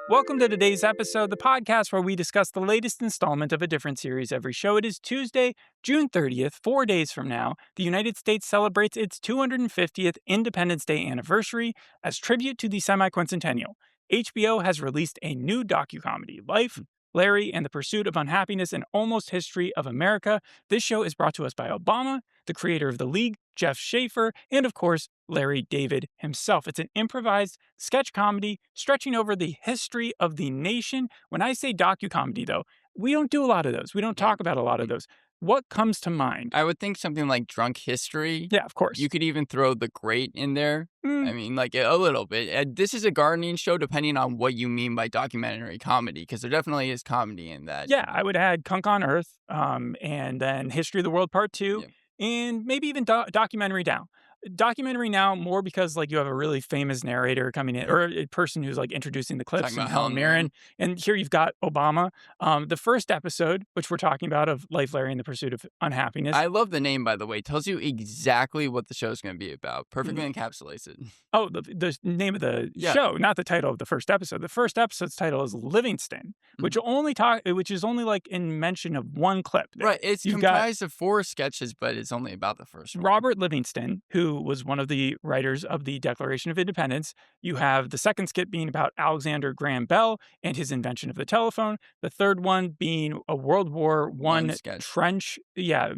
Welcome to today's episode, the podcast where we discuss the latest installment of a different series every show. It is Tuesday, June 30th, 4 days from now. The United States celebrates its 250th Independence Day anniversary. As tribute to the semi-quincentennial, HBO has released a new docucomedy, Life, Larry, and the Pursuit of Unhappiness, an almost history of America. This show is brought to us by Obama, the creator of The League, Jeff Schaffer, and of course, Larry David himself. It's an improvised sketch comedy stretching over the history of the nation. When I say docucomedy, though, we don't do a lot of those. We don't talk about a lot of those. What comes to mind? I would think something like Drunk History. Yeah, of course. You could even throw The Great in there. I mean, like a little bit. This is a gardening show, depending on what you mean by documentary comedy, because there definitely is comedy in that. Yeah, I would add Kunk on Earth, and then History of the World Part 2, and maybe even Documentary Now. Documentary Now more because like you have a really famous narrator coming in, or a person who's like introducing the clips, and Helen Mirren. And here you've got Obama. The first episode, which we're talking about, of Life, Larry, and the Pursuit of Unhappiness. I love the name, by the way. It tells you exactly what the show's going to be about. Perfectly encapsulates it. Oh, the name of the show, not the title of the first episode. The first episode's title is Livingston, which is only like in mention of one clip. Right. It's comprised of 4 sketches, but it's only about the first one. Robert Livingston, who was one of the writers of the Declaration of Independence. You have the second skit being about Alexander Graham Bell and his invention of the telephone. The third one being a World War I trench. Yeah,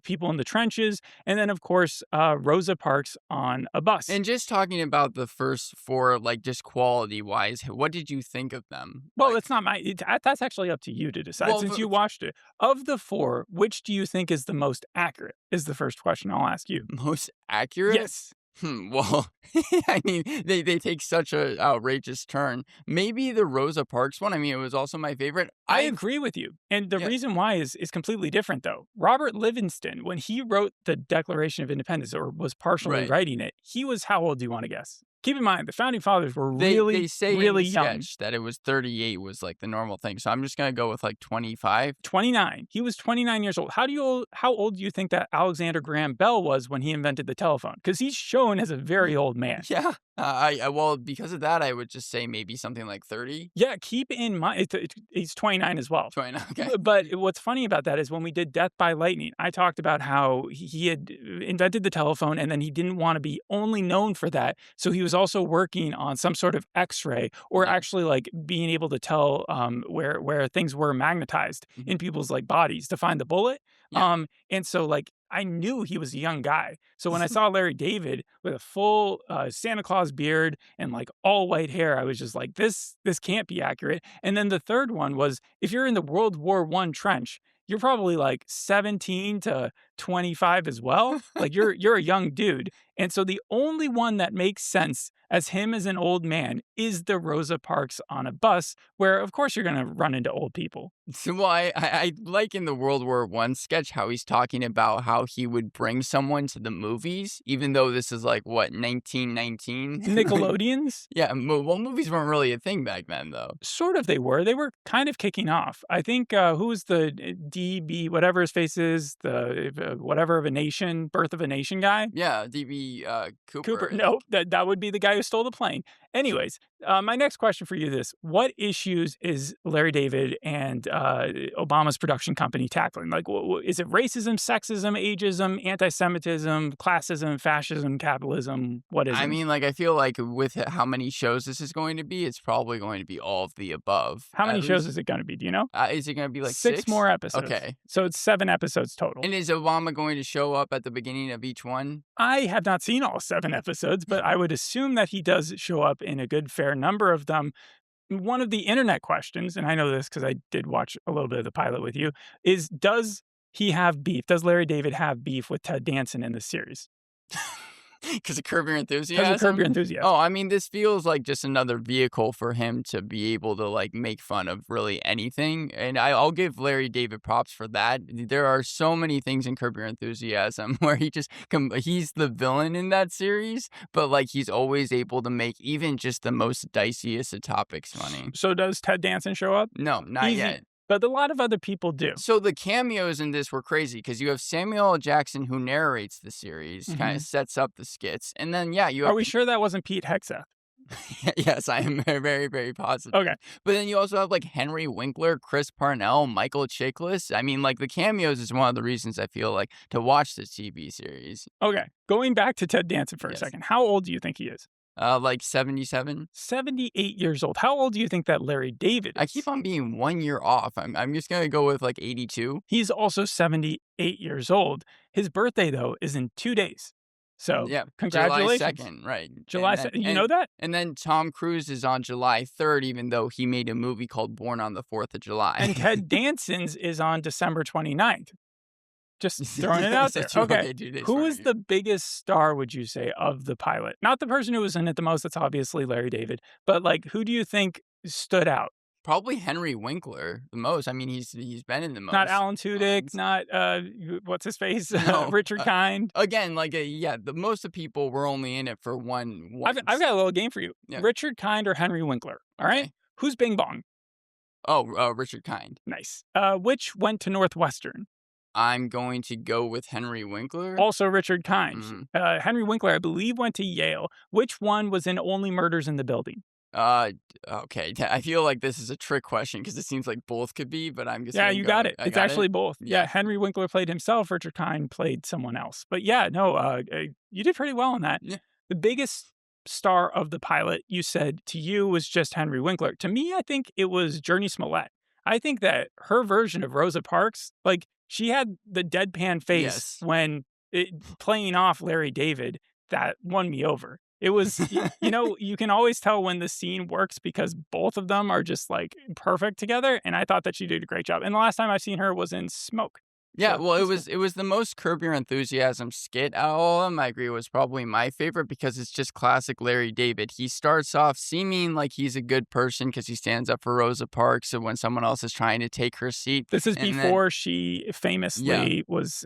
people in the trenches. And then, of course, Rosa Parks on a bus. And just talking about the first 4, like just quality-wise, what did you think of them? Well, it's not that's actually up to you to decide, since you watched it. Of the 4, which do you think is the most accurate, is the first question I'll ask you. Most accurate? Yes. Well, I mean, they take such an outrageous turn. Maybe the Rosa Parks one. I mean, it was also my favorite. I agree with you. And the reason why is completely different, though. Robert Livingston, when he wrote the Declaration of Independence, or was partially writing it, he was, how old do you want to guess? Keep in mind, the Founding Fathers were really, really young. That it was 38 was like the normal thing. So I'm just going to go with like 25. 29. He was 29 years old. How old do you think that Alexander Graham Bell was when he invented the telephone? Because he's shown as a very old man. Yeah. Well, because of that, I would just say maybe something like 30. Yeah, keep in mind, he's 29 as well. 29, okay. But what's funny about that is when we did Death by Lightning, I talked about how he had invented the telephone, and then he didn't want to be only known for that. So he was also working on some sort of X-ray, or actually like being able to tell where things were magnetized in people's like bodies to find the bullet. Yeah. And so like, I knew he was a young guy. So when I saw Larry David with a full Santa Claus beard and like all white hair, I was just like, this can't be accurate. And then the third one was, if you're in the World War I trench, you're probably like 17 to 25 as well. Like you're a young dude. And so the only one that makes sense as him as an old man is the Rosa Parks on a bus, where of course you're going to run into old people. So, well, I like in the World War I sketch how he's talking about how he would bring someone to the movies, even though this is like, what, 1919? Nickelodeons? Yeah, well, movies weren't really a thing back then, though. Sort of they were. They were kind of kicking off. I think, who was the DB, whatever his face is, the whatever of a nation, Birth of a Nation guy? Yeah, DB Cooper. No, that would be the guy who stole the plane. Anyways, my next question for you is this. What issues is Larry David and Obama's production company tackling? Like, is it racism, sexism, ageism, anti-Semitism, classism, fascism, capitalism? What is it? I mean, like, I feel like with how many shows this is going to be, it's probably going to be all of the above. How many shows is it going to be? Do you know? Is it going to be like 6 more episodes? Okay. So it's 7 episodes total. And is Obama going to show up at the beginning of each one? I have not seen all 7 episodes, but I would assume that he does show up in a good fair number of them. One of the internet questions, and I know this because I did watch a little bit of the pilot with you, is does he have beef? Does Larry David have beef with Ted Danson in this series? Because of Curb Your Enthusiasm? Because of Curb Your Enthusiasm. Oh, I mean, this feels like just another vehicle for him to be able to, like, make fun of really anything. And I'll give Larry David props for that. There are so many things in Curb Your Enthusiasm where he's the villain in that series, but, like, he's always able to make even just the most diciest of topics funny. So does Ted Danson show up? No, not yet. But a lot of other people do. So the cameos in this were crazy because you have Samuel L. Jackson, who narrates the series, kind of sets up the skits. And then, you have... Are we sure that wasn't Pete Hegseth? Yes, I am very, very, very positive. Okay. But then you also have like Henry Winkler, Chris Parnell, Michael Chiklis. I mean, like the cameos is one of the reasons I feel like to watch this TV series. Okay. Going back to Ted Danson for a Yes. second. How old do you think he is? Like 77. 78 years old. How old do you think that Larry David is? I keep on being 1 year off. I'm just gonna go with like 82. He's also 78 years old. His birthday, though, is in 2 days. So, Yeah, congratulations. July 2nd, right? July And then- 2nd. You know that? And then Tom Cruise is on July 3rd, even though he made a movie called Born on the 4th of July. And Ted Danson's is on December 29th. Just throwing it out there. So Okay. 2 days Who from is here. the biggest star, would you say, of the pilot? Not the person who was in it the most. That's obviously Larry David. But, like, who do you think stood out? Probably Henry Winkler the most. I mean, he's been in the most. Not Alan Tudyk, ones. not, what's his face? No, Richard Kind. Again, like the most of people were only in it for one. I've got a little game for you. Yeah. Richard Kind or Henry Winkler. All right. Okay. Who's Bing Bong? Oh, Richard Kind. Nice. Which went to Northwestern? I'm going to go with Henry Winkler. Also Richard Kind. Mhm. Henry Winkler, I believe, went to Yale. Which one was in Only Murders in the Building? Okay. I feel like this is a trick question because it seems like both could be, but I'm just Yeah, gonna you go- got it. I It's got actually it? both. Yeah, Henry Winkler played himself. Richard Kind played someone else. But yeah, no, you did pretty well on that. Yeah. The biggest star of the pilot, you said to you, was just Henry Winkler. To me, I think it was Jurnee Smollett. I think that her version of Rosa Parks, like she had the deadpan face Yes. when playing off Larry David, that won me over. It was, you can always tell when the scene works because both of them are just like perfect together. And I thought that she did a great job. And the last time I've seen her was in Smoke. Yeah, So, well, it that's was the most Curb Your Enthusiasm skit out of all of them. I agree, it was probably my favorite because it's just classic Larry David. He starts off seeming like he's a good person because he stands up for Rosa Parks when someone else is trying to take her seat. This is And then- before she famously was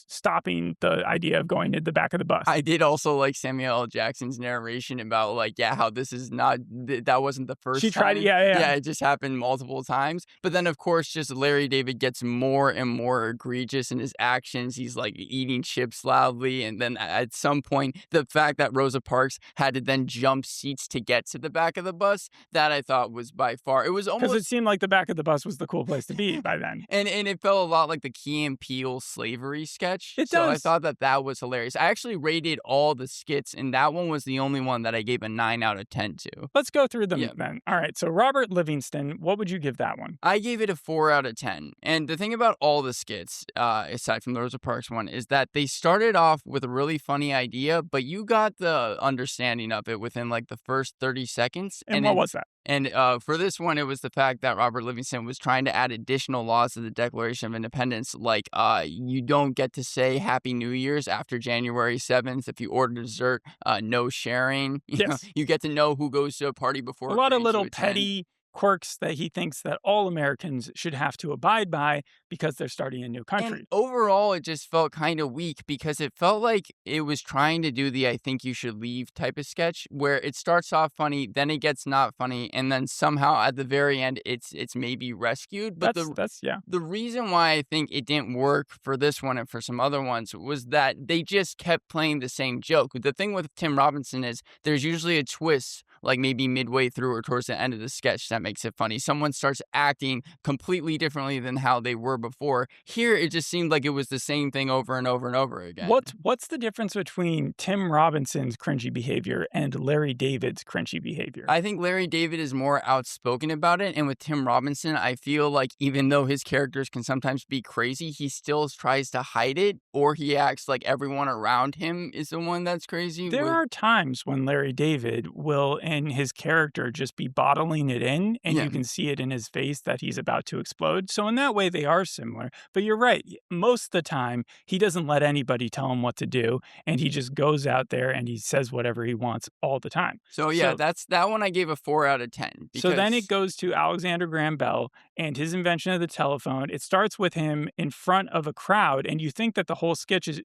stopping the idea of going to the back of the bus. I did also like Samuel L. Jackson's narration about how this is not that wasn't the first She tried time. it, yeah. It just happened multiple times. But then of course just Larry David gets more and more egregious in his actions. He's like eating chips loudly, and then at some point the fact that Rosa Parks had to then jump seats to get to the back of the bus, that I thought was by far, it was Because almost, it seemed like the back of the bus was the cool place to be by then. and it felt a lot like the Key and Peele slavery sketch. It So I does. thought that was hilarious. I actually rated all the skits, and that one was the only one that I gave a 9 out of 10 to. Let's go through them Yeah. then. All right. So Robert Livingston, what would you give that one? I gave it a 4 out of 10. And the thing about all the skits, aside from the Rosa Parks one, is that they started off with a really funny idea, but you got the understanding of it within like the first 30 seconds. And what was that? And for this one, it was the fact that Robert Livingston was trying to add additional laws to the Declaration of Independence, like you don't get to say Happy New Year's after January 7th. If you order dessert, no sharing. You know, Yes. you get to know who goes to a party before. A lot of agreeing to little attend. petty quirks that he thinks that all Americans should have to abide by because they're starting a new country. And overall, it just felt kind of weak because it felt like it was trying to do the I think you should leave type of sketch where it starts off funny, then it gets not funny, and then somehow at the very end it's maybe rescued. But that's yeah. the reason why I think it didn't work for this one and for some other ones was that they just kept playing the same joke. The thing with Tim Robinson is there's usually a twist, like maybe midway through or towards the end of the sketch, that makes it funny. Someone starts acting completely differently than how they were before. Here, it just seemed like it was the same thing over and over and over again. What's the difference between Tim Robinson's cringy behavior and Larry David's cringy behavior? I think Larry David is more outspoken about it, and with Tim Robinson, I feel like even though his characters can sometimes be crazy, he still tries to hide it, or he acts like everyone around him is the one that's crazy. There are times when Larry David will, in his character, just be bottling it in, and you can see it in his face that he's about to explode. So in that way, they are similar. But you're right. Most of the time, he doesn't let anybody tell him what to do, and he just goes out there and he says whatever he wants all the time. So that's that one I gave a 4 out of 10. So then it goes to Alexander Graham Bell and his invention of the telephone. It starts with him in front of a crowd, and you think that the whole sketch is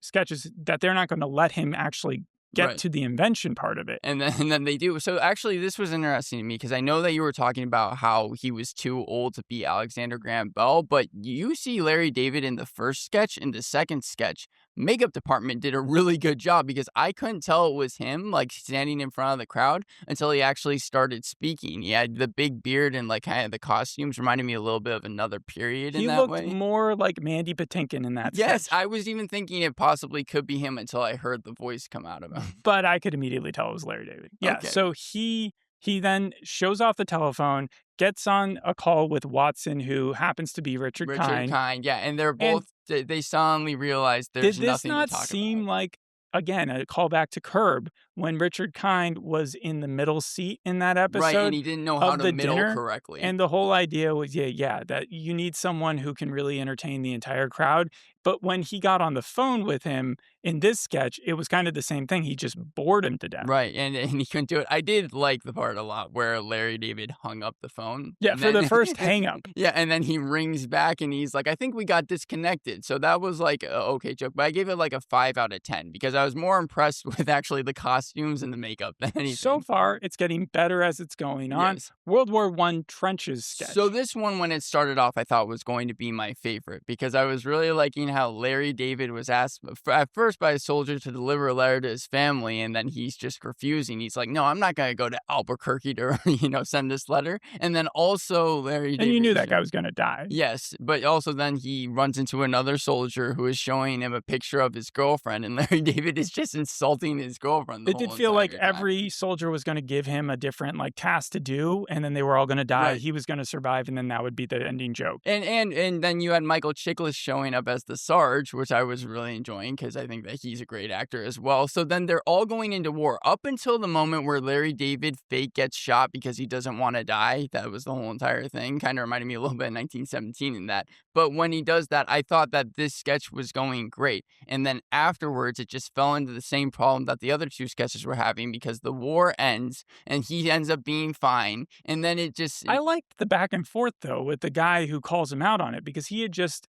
that they're not going to let him actually get to the invention part of it. And then they do. So actually, this was interesting to me because I know that you were talking about how he was too old to be Alexander Graham Bell, but you see Larry David in the first sketch. In the second sketch, makeup department did a really good job because I couldn't tell it was him, like, standing in front of the crowd until he actually started speaking. He had the big beard and, like, kind of the costumes reminded me a little bit of Another Period in He that looked way. more like Mandy Patinkin in that Yes, sketch. I was even thinking it possibly could be him until I heard the voice come out of him. But I could immediately tell it was Larry David. Yeah, Okay. so he then shows off the telephone, gets on a call with Watson, who happens to be Richard Richard Kind. Kind, yeah, and they're And both they solemnly realize did there's this nothing to not talk seem about. like, again, a callback to Curb when Richard Kind was in the middle seat in that Right, and episode he didn't know how of to the middle dinner? correctly. And the whole idea was, yeah, that you need someone who can really entertain the entire crowd. But when he got on the phone with him in this sketch, it was kind of the same thing. He just bored him to death. Right, and he couldn't do it. I did like the part a lot where Larry David hung up the phone. Yeah, And for the then first hang up. yeah, and then he rings back and he's like, "I think we got disconnected." So that was like a okay joke, but I gave it like a 5 out of 10 because I was more impressed with actually the costumes and the makeup than anything. So far, it's getting better as it's going on. Yes. World War I trenches sketch. So this one, when it started off, I thought was going to be my favorite because I was really liking how Larry David was asked at first by a soldier to deliver a letter to his family, and then he's just refusing. He's like, "No, I'm not going to go to Albuquerque to send this letter." And then also Larry David, and you knew that guy was going to die. Yes, but also then he runs into another soldier who is showing him a picture of his girlfriend, and Larry David is just insulting his girlfriend. It did feel like every soldier was going to give him a different task to do, and then they were all going to die. Right. He was going to survive, and then that would be the ending joke. And then you had Michael Chiklis showing up as the Sarge, which I was really enjoying because I think that he's a great actor as well. So then they're all going into war up until the moment where Larry David fake gets shot because he doesn't want to die. That was the whole entire thing. Kind of reminded me a little bit of 1917 in that. But when he does that, I thought that this sketch was going great. And then afterwards, it just fell into the same problem that the other two sketches were having because the war ends and he ends up being fine. And then it just... I liked the back and forth, though, with the guy who calls him out on it because he had just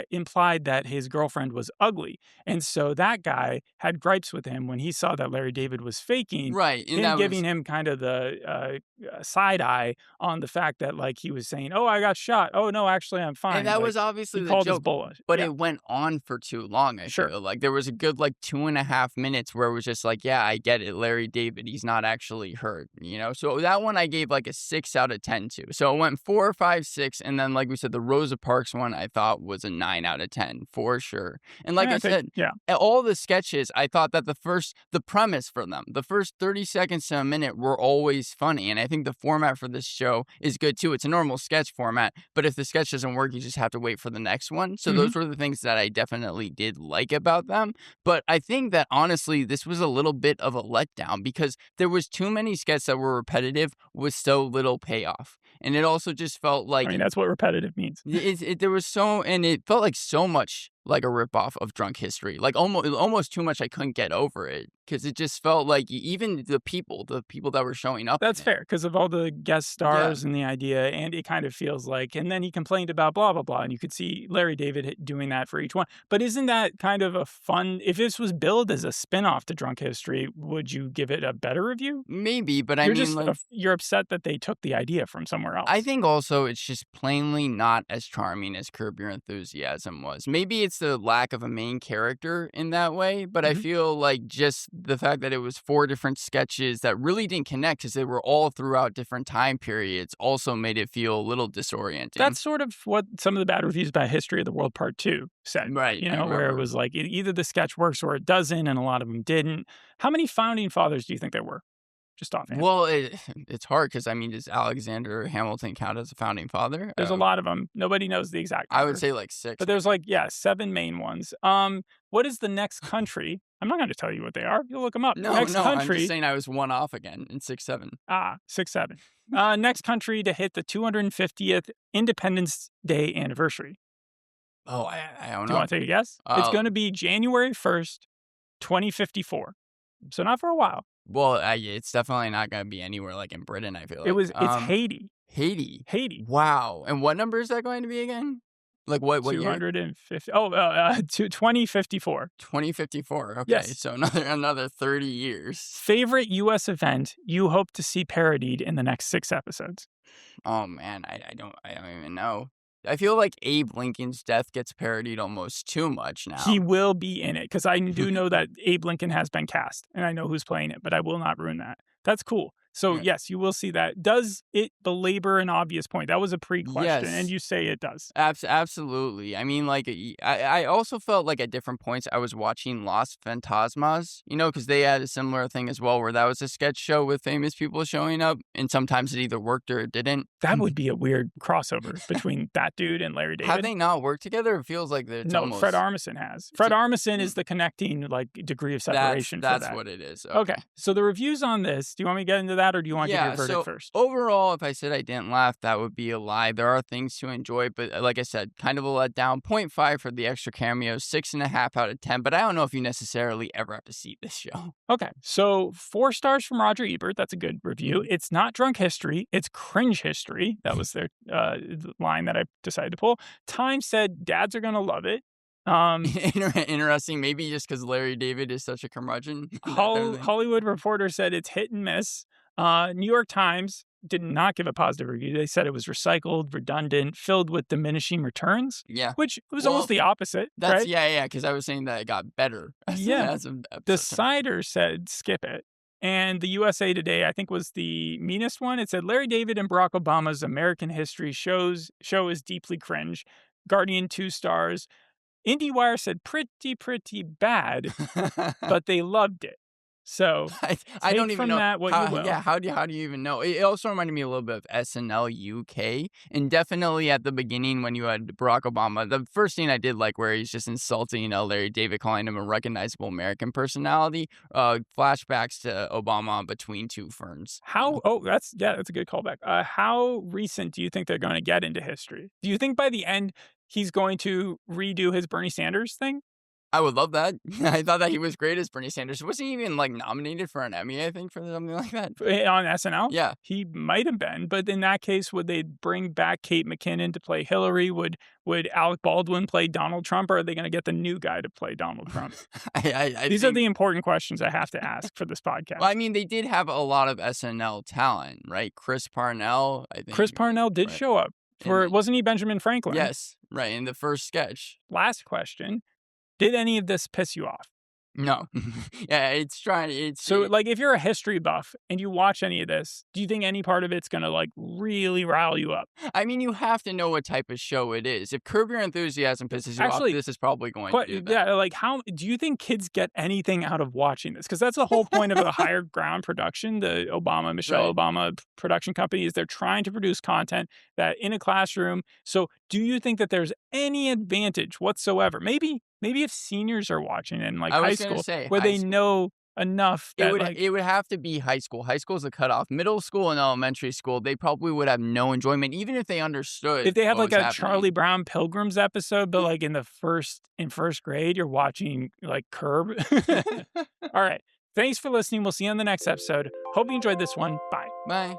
implied that his girlfriend was ugly. And so that guy had gripes with him when he saw that Larry David was faking. Right. And him giving him kind of the side eye on the fact that he was saying, "Oh, I got shot. Oh, no, actually, I'm fine." And that was obviously the joke, but it went on for too long, I feel like. There was a good 2.5 minutes where it was just yeah, I get it, Larry David, he's not actually hurt, So that one I gave a 6 out of 10 to. So it went 4, 5, 6, and then like we said, the Rosa Parks one I thought was a 9 out of 10 for sure. And like I said, all the sketches, I thought that the premise for them, the first 30 seconds to a minute were always funny. And I think the format for this show is good too. It's a normal sketch format, but if the sketch doesn't work, you just have to wait for the next one. So those were the things that I definitely did like about them. But I think that honestly, this was a little bit of a letdown because there was too many sketches that were repetitive with so little payoff. And it also just felt like... I mean, that's what repetitive means. There was and it felt like so much like a ripoff of Drunk History, almost too much. I couldn't get over it because it just felt like even the people that were showing up. That's fair because of all the guest stars and the idea, and it kind of feels like. And then he complained about blah blah blah, and you could see Larry David doing that for each one. But isn't that kind of a fun? If this was billed as a spinoff to Drunk History, would you give it a better review? Maybe, but you're upset that they took the idea from somewhere else. I think also it's just plainly not as charming as Curb Your Enthusiasm was. Maybe it's the lack of a main character in that way, but I feel like just the fact that it was 4 different sketches that really didn't connect because they were all throughout different time periods also made it feel a little disorienting. That's sort of what some of the bad reviews about History of the World Part 2 said. Right. Where it was either the sketch works or it doesn't, and a lot of them didn't. How many founding fathers do you think there were? Just offhand. Well, it's hard because, does Alexander Hamilton count as a founding father? There's a lot of them. Nobody knows the exact number. I would say 6. But there's 7 main ones. What is the next country? I'm not going to tell you what they are. You'll look them up. No, next country, I'm just saying I was one off again in 6, 7. 6, 7. Next country to hit the 250th Independence Day anniversary. Oh, I don't know. Do you want to take a guess? It's going to be January 1st, 2054. So not for a while. Well, it's definitely not going to be anywhere like in Britain, I feel like. It's Haiti. Haiti. Wow. And what number is that going to be again? Like what 250. Oh, 2054. 2054. Okay. Yes. So another 30 years. Favorite U.S. event you hope to see parodied in the next 6 episodes? Oh man, I don't even know. I feel like Abe Lincoln's death gets parodied almost too much now. He will be in it because I do know that Abe Lincoln has been cast and I know who's playing it, but I will not ruin that. That's cool. So, Yeah. yes, you will see that. Does it belabor an obvious point? That was a pre-question, and Yes. you say it does. Absolutely. I mean, like, I also felt like at different points I was watching Los Fantasmas, because they had a similar thing as well, where that was a sketch show with famous people showing up, and sometimes it either worked or it didn't. That would be a weird crossover between that dude and Larry David. Have they not worked together? It feels like it's No, almost... Fred Armisen has. Fred Armisen is the connecting degree of separation for that. That's what it is. Okay. So the reviews on this, do you want me to get into that, or do you want to give your verdict first? Overall, if I said I didn't laugh, that would be a lie. There are things to enjoy, but like I said, kind of a letdown. 0.5 for the extra cameos, 6.5 out of 10, but I don't know if you necessarily ever have to see this show. Okay, so 4 stars from Roger Ebert. That's a good review. It's not drunk history. It's cringe history. That was their line that I decided to pull. Time said dads are going to love it. Interesting. Maybe just because Larry David is such a curmudgeon. Hollywood Reporter said it's hit and miss. New York Times did not give a positive review. They said it was recycled, redundant, filled with diminishing returns. Yeah. Which was almost the opposite, right? Yeah, because I was saying that it got better. The Cider said skip it. And the USA Today, I think, was the meanest one. It said Larry David and Barack Obama's American History show is deeply cringe. Guardian 2 stars. IndieWire said pretty bad, but they loved it. So I don't even know that what how, you will. Yeah, how do you even know? It also reminded me a little bit of SNL UK, and definitely at the beginning when you had Barack Obama, the first thing I did like where he's just insulting Larry David, calling him a recognizable American personality. Flashbacks to Obama Between Two Ferns. That's a good callback. How recent do you think they're going to get into history? Do you think by the end he's going to redo his Bernie Sanders thing? I would love that. I thought that he was great as Bernie Sanders. Was he even nominated for an Emmy, I think, for something like that? On SNL? Yeah. He might have been, but in that case, would they bring back Kate McKinnon to play Hillary? Would Alec Baldwin play Donald Trump, or are they going to get the new guy to play Donald Trump? These are the important questions I have to ask for this podcast. Well, I mean, they did have a lot of SNL talent, right? Chris Parnell, I think. Chris Parnell did show up. Wasn't he Benjamin Franklin? Yes, right, in the first sketch. Last question. Did any of this piss you off? No. Yeah, So, if you're a history buff and you watch any of this, do you think any part of it's going to, really rile you up? I mean, you have to know what type of show it is. If Curb Your Enthusiasm pisses you off, this is probably going to do that. Yeah, how do you think kids get anything out of watching this? Because that's the whole point of the Higher Ground production, the Michelle Obama production company, is they're trying to produce content that in a classroom. So do you think that there's any advantage whatsoever? Maybe if seniors are watching in high school, where they know enough that it would have to be high school. High school is a cutoff. Middle school and elementary school, they probably would have no enjoyment, even if they understood. If they have a happening. Charlie Brown Pilgrims episode, but in first grade, you're watching Curb. All right. Thanks for listening. We'll see you on the next episode. Hope you enjoyed this one. Bye. Bye.